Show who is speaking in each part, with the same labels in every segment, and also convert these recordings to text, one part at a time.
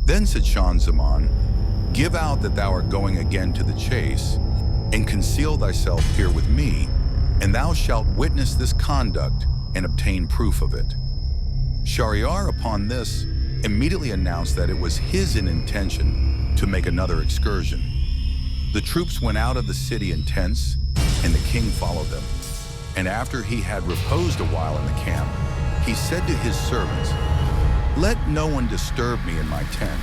Speaker 1: Then said Shanzaman, "Give out that thou art going again to the chase, and conceal thyself here with me, and thou shalt witness this conduct and obtain proof of it." Shahryar, upon this, immediately announced that it was his intention to make another excursion. The troops went out of the city in tents, and the king followed them. And after he had reposed a while in the camp, he said to his servants, "Let no one disturb me in my tent."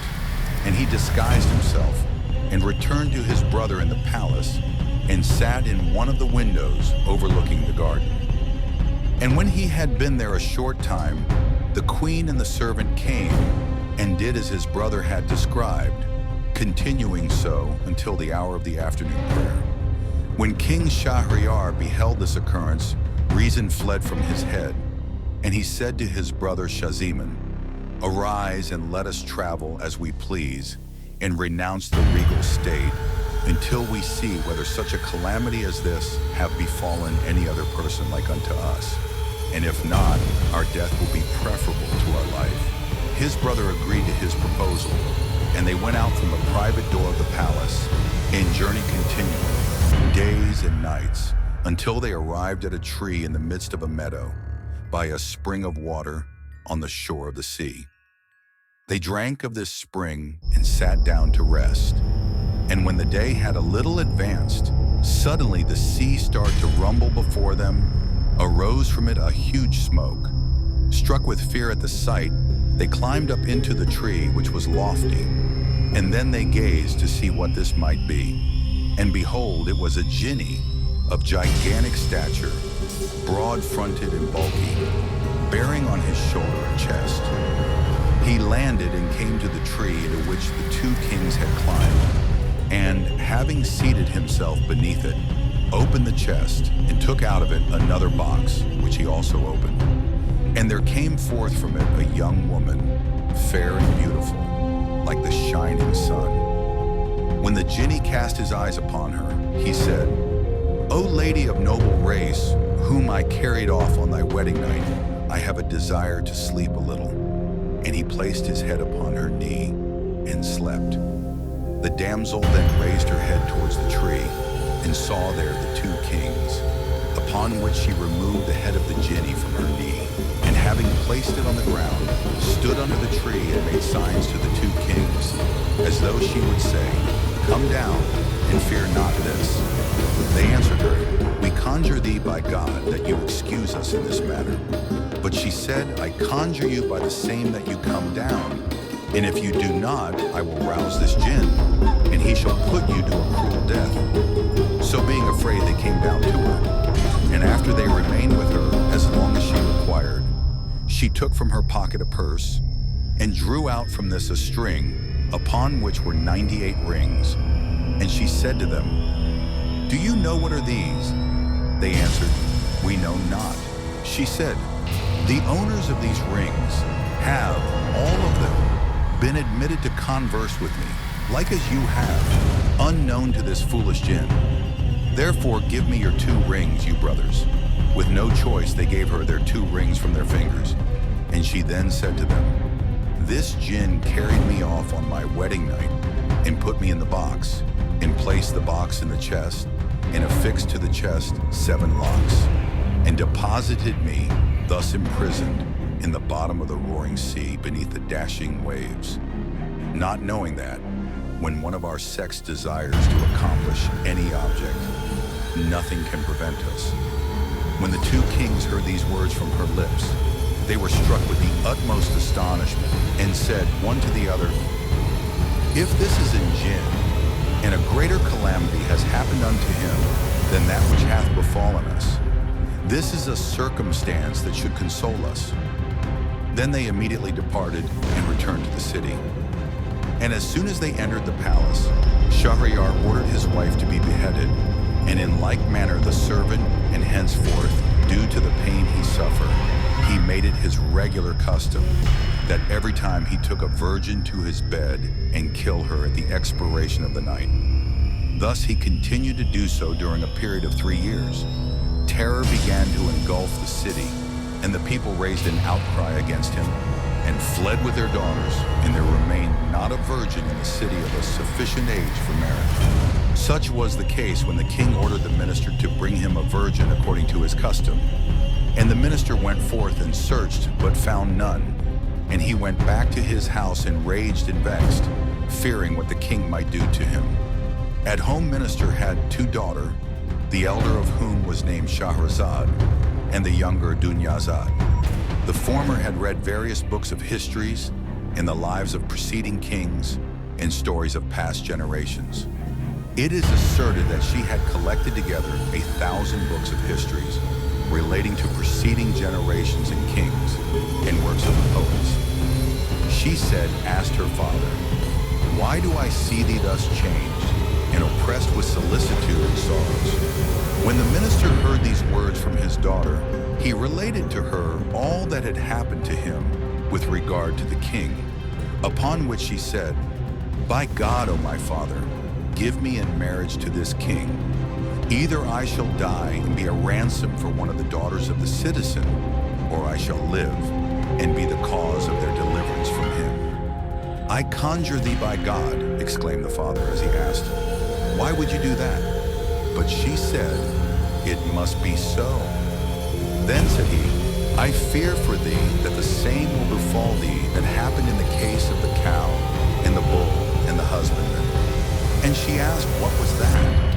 Speaker 1: And he disguised himself and returned to his brother in the palace and sat in one of the windows overlooking the garden. And when he had been there a short time, the queen and the servant came and did as his brother had described, continuing so until the hour of the afternoon prayer. When King Shahryar beheld this occurrence, reason fled from his head, and he said to his brother Shaziman, "Arise and let us travel as we please, and renounce the regal state, until we see whether such a calamity as this have befallen any other person like unto us. And if not, our death will be preferable to our life." His brother agreed to his proposal, and they went out from the private door of the palace, and journeyed continually, days and nights, until they arrived at a tree in the midst of a meadow, by a spring of water on the shore of the sea. They drank of this spring and sat down to rest. And when the day had a little advanced, suddenly the sea started to rumble before them, arose from it a huge smoke. Struck with fear at the sight, they climbed up into the tree, which was lofty, and then they gazed to see what this might be. And behold, it was a jinni of gigantic stature, broad-fronted and bulky, bearing on his shoulder a chest. He landed and came to the tree into which the two kings had climbed, and, having seated himself beneath it, opened the chest and took out of it another box, which he also opened. And there came forth from it a young woman, fair and beautiful, like the shining sun. When the jinni cast his eyes upon her, he said, "O lady of noble race, whom I carried off on thy wedding night, I have a desire to sleep a little." And he placed his head upon her knee and slept. The damsel then raised her head towards the tree and saw there the two kings, upon which she removed the head of the jinni from her knee, and having placed it on the ground, stood under the tree and made signs to the two kings, as though she would say, "Come down, and fear not this." They answered her, "We conjure thee by God that you excuse us in this matter." But she said, "I conjure you by the same that you come down, and if you do not, I will rouse this jinn, and he shall put you to a cruel death." So being afraid, they came down to her, and after they remained with her as long as she required, she took from her pocket a purse, and drew out from this a string, upon which were 98 rings. And she said to them, "Do you know what are these?" They answered, "We know not." She said, "The owners of these rings have, all of them, been admitted to converse with me, like as you have, unknown to this foolish jinn. Therefore give me your 2 rings, you brothers." With no choice, they gave her their 2 rings from their fingers. And she then said to them, "This jinn carried me off on my wedding night, and put me in the box, and placed the box in the chest, and affixed to the chest 7 locks, and deposited me, thus imprisoned, in the bottom of the roaring sea beneath the dashing waves, not knowing that, when one of our sex desires to accomplish any object, nothing can prevent us." When the 2 kings heard these words from her lips, they were struck with the utmost astonishment, and said one to the other, "If this is in jinn, and a greater calamity has happened unto him than that which hath befallen us, this is a circumstance that should console us." Then they immediately departed and returned to the city. And as soon as they entered the palace, Shahryar ordered his wife to be beheaded, and in like manner the servant, and henceforth, due to the pain he suffered, he made it his regular custom that every time he took a virgin to his bed and kill her at the expiration of the night. Thus he continued to do so during a period of 3 years. Terror began to engulf the city, and the people raised an outcry against him, and fled with their daughters, and there remained not a virgin in the city of a sufficient age for marriage. Such was the case when the king ordered the minister to bring him a virgin according to his custom. And the minister went forth and searched, but found none. And he went back to his house enraged and vexed, fearing what the king might do to him. At home minister had two daughters, the elder of whom was named SHAHRAZAD, and the younger Dunyazad. The former had read various books of histories and the lives of preceding kings and stories of past generations. It is asserted that she had collected together 1,000 books of histories relating to preceding generations and kings and works of the poets. She said, asked her father, "Why do I see thee thus changed and oppressed with solicitude and sorrows?" When the minister heard these words from his daughter, he related to her all that had happened to him with regard to the king, upon which she said, "By God, O my father, give me in marriage to this king. Either I shall die and be a ransom for one of the daughters of the citizen, or I shall live and be the cause of their deliverance from him." "I conjure thee by God," exclaimed the father as he asked, "Why would you do that?" But she said, "It must be so." Then said he, "I fear for thee that the same will befall thee that happened in the case of the cow and the bull and the husbandman." And she asked, "What was that?"